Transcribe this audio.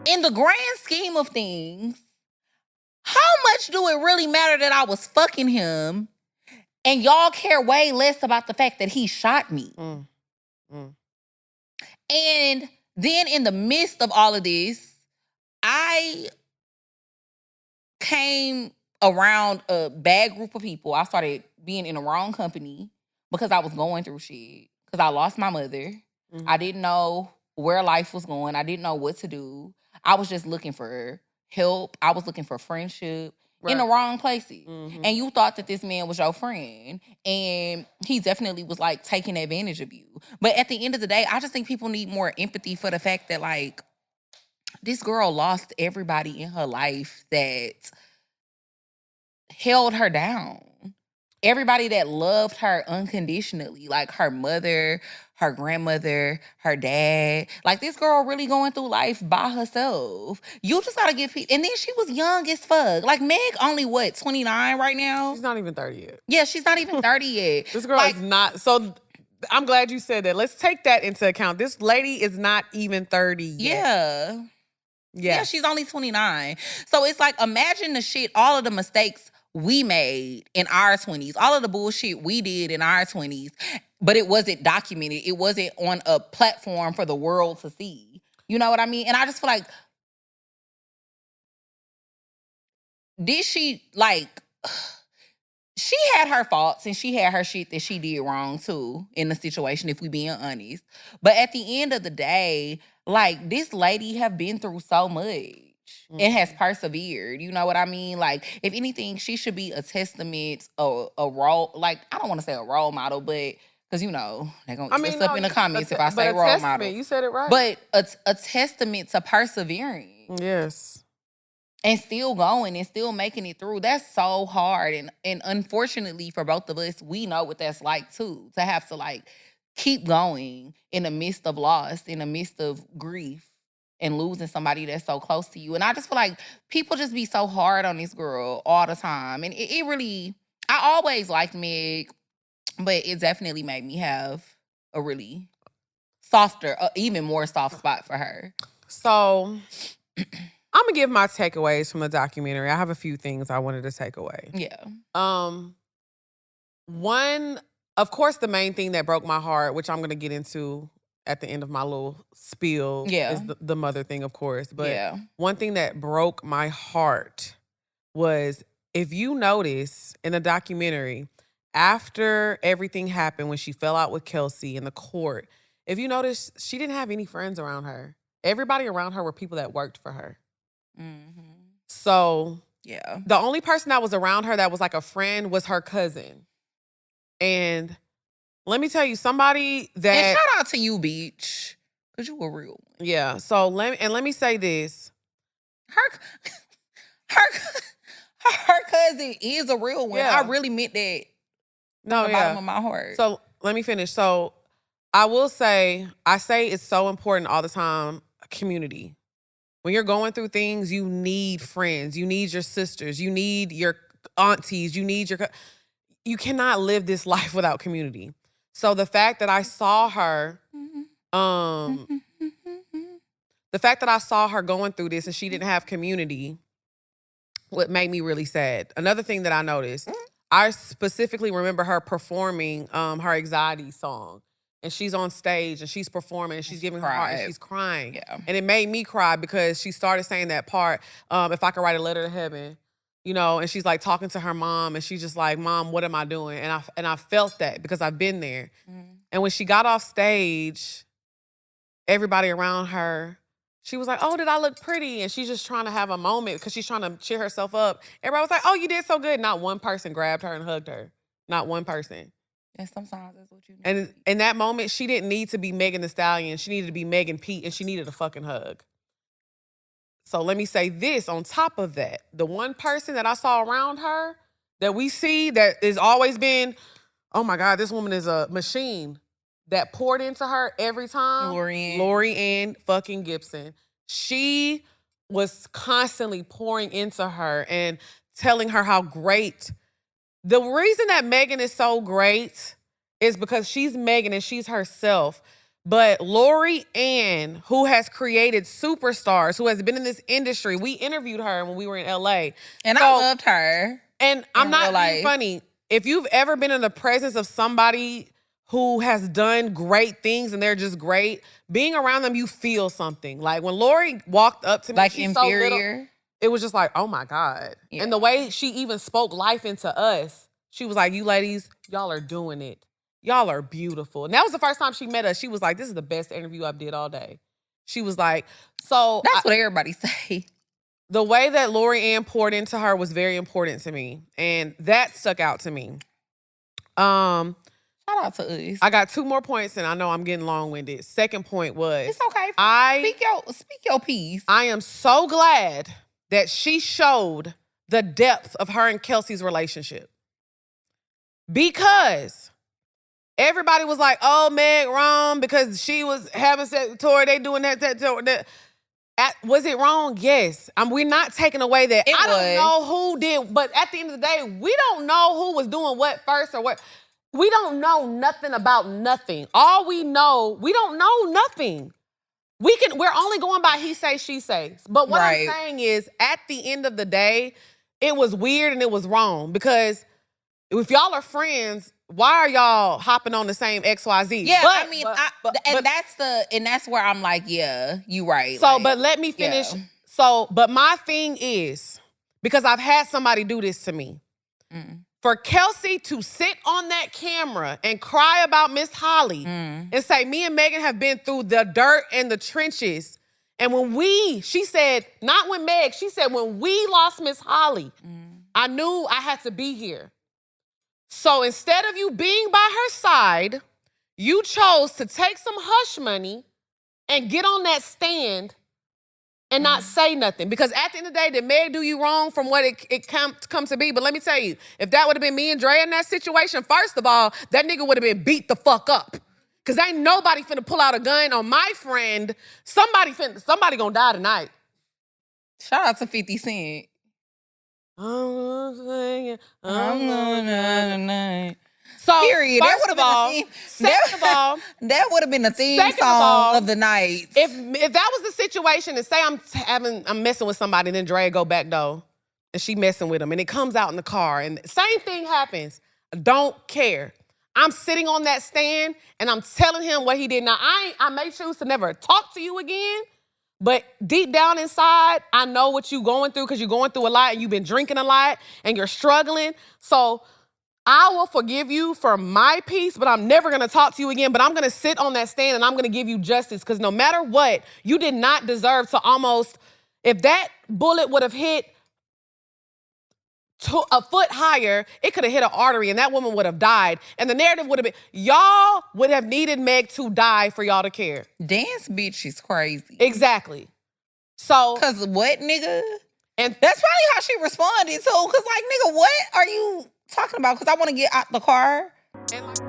in the grand scheme of things, how much do it really matter that I was fucking him and y'all care way less about the fact that he shot me? And then in the midst of all of this, I came around a bad group of people. I started being in the wrong company because I was going through shit. Because I lost my mother. I didn't know where life was going. I didn't know what to do. I was just looking for help. I was looking for friendship in the wrong places. And you thought that this man was your friend. And he definitely was like taking advantage of you. But at the end of the day, I just think people need more empathy for the fact that like this girl lost everybody in her life that held her down. Everybody that loved her unconditionally, like her mother, her grandmother, her dad. Like this girl really going through life by herself. You just gotta give people. And then she was young as fuck. Like Meg only what, 29 right now? She's not even 30 yet. Yeah, she's not even 30 yet. This girl is not. So I'm glad you said that. Let's take that into account. This lady is not even 30 yet. Yeah, she's only 29. So it's like, imagine the shit, all of the mistakes we made in our 20s, all of the bullshit we did in our 20s, but it wasn't documented. It wasn't on a platform for the world to see. You know what I mean? And I just feel like, did she, like, she had her faults and she had her shit that she did wrong too in the situation, if we being honest. But at the end of the day, like, this lady have been through so much and has persevered. You know what I mean? Like, if anything, she should be a testament, a role, like, I don't want to say a role model, but because, you know, they're going to get up in the comments if I say role model. You said it right. But a testament to persevering. Yes. And still going and still making it through. That's so hard. And unfortunately for both of us, we know what that's like too. To have to like keep going in the midst of loss, in the midst of grief, and losing somebody that's so close to you. And I just feel like people just be so hard on this girl all the time. And it really, I always liked Meg, but it definitely made me have a really softer, even more soft spot for her. So I'm gonna give my takeaways from the documentary. I have a few things I wanted to take away. Yeah. One, of course, the main thing that broke my heart, which I'm gonna get into at the end of my little spiel, is the mother thing, of course. But one thing that broke my heart was, if you notice in the documentary, after everything happened, when she fell out with Kelsey in the court, if you notice, she didn't have any friends around her. Everybody around her were people that worked for her. So the only person that was around her that was like a friend was her cousin. And let me tell you, somebody that... And shout out to you, Beach, because you a real one. Yeah, so let me say this. Her cousin is a real one. I really meant that from the bottom of my heart. So let me finish. So I will say, I say it's so important all the time, community. When you're going through things, you need friends. You need your sisters. You need your aunties. You need your... You cannot live this life without community. So the fact that I saw her, the fact that I saw her going through this and she didn't have community, what made me really sad. Another thing that I noticed, I specifically remember her performing her anxiety song. And she's on stage and she's performing and she's giving her heart and she's crying. Yeah. And it made me cry because she started saying that part, if I could write a letter to heaven, you know, and she's like talking to her mom and she's just like, Mom, what am I doing? And I felt that because I've been there. And when she got off stage, everybody around her, she was like, oh, did I look pretty? And she's just trying to have a moment because she's trying to cheer herself up. Everybody was like, oh, you did so good. Not one person grabbed her and hugged her. Not one person. And sometimes that's what you need. And in that moment, she didn't need to be Megan Thee Stallion. She needed to be Megan Pete, and she needed a fucking hug. So let me say this on top of that. The one person that I saw around her that we see that has always been, oh my God, this woman is a machine, that poured into her every time. Lori Ann fucking Gibson. She was constantly pouring into her and telling her how great. The reason that Megan is so great is because she's Megan and she's herself. But Lori Ann, who has created superstars, who has been in this industry, we interviewed her when we were in LA. And I loved her. And I'm not being funny. If you've ever been in the presence of somebody who has done great things and they're just great, being around them, you feel something. Like when Lori walked up to me, like she's inferior. So little, it was just like, oh my God. Yeah. And the way she even spoke life into us, she was like, you ladies, y'all are doing it. Y'all are beautiful. And that was the first time she met us. She was like, this is the best interview I've did all day. She was like, so. That's what everybody say. The way that Lori Ann poured into her was very important to me. And that stuck out to me. Shout out to us. I got 2 more points and I know I'm getting long-winded. Second point was. It's okay. Speak your piece. I am so glad that she showed the depth of her and Kelsey's relationship. Because everybody was like, oh, Meg wrong because she was having sex with Tori. They doing that. Was it wrong? Yes. We're not taking away that. I don't know who did, but at the end of the day, we don't know who was doing what first or what. We don't know nothing about nothing. All we know, we don't know nothing. We're only going by he say, she say. But what I'm saying is, at the end of the day, it was weird and it was wrong because if y'all are friends, why are y'all hopping on the same XYZ? Yeah, that's where I'm like, yeah, you right. So, but let me finish. Yeah. So, but my thing is, because I've had somebody do this to me, for Kelsey to sit on that camera and cry about Miss Holly and say, me and Megan have been through the dirt and the trenches. And she said, not when Meg, she said, when we lost Miss Holly, I knew I had to be here. So instead of you being by her side, you chose to take some hush money and get on that stand and not say nothing. Because at the end of the day, did Meg do you wrong from what it come to be? But let me tell you, if that would have been me and Dre in that situation, first of all, that nigga would have been beat the fuck up. Because ain't nobody finna pull out a gun on my friend. Somebody gonna die tonight. Shout out to 50 Cent. I'm gonna tonight. So, period. Second of all, that would have been the theme song of the night. If that was the situation, and say I'm messing with somebody, and then Dre go back though, and she messing with him, and it comes out in the car, and the same thing happens. I don't care. I'm sitting on that stand, and I'm telling him what he did. Now, I may choose to never talk to you again. But deep down inside, I know what you're going through because you're going through a lot and you've been drinking a lot and you're struggling. So I will forgive you for my piece, but I'm never going to talk to you again. But I'm going to sit on that stand and I'm going to give you justice because no matter what, you did not deserve to almost, if that bullet would have hit a foot higher, it could have hit an artery and that woman would have died. And the narrative would have been, y'all would have needed Meg to die for y'all to care. Dance bitch is crazy. Exactly. So. Cause what, nigga? And that's probably how she responded too. Cause like, nigga, what are you talking about? Cause I want to get out the car. And like,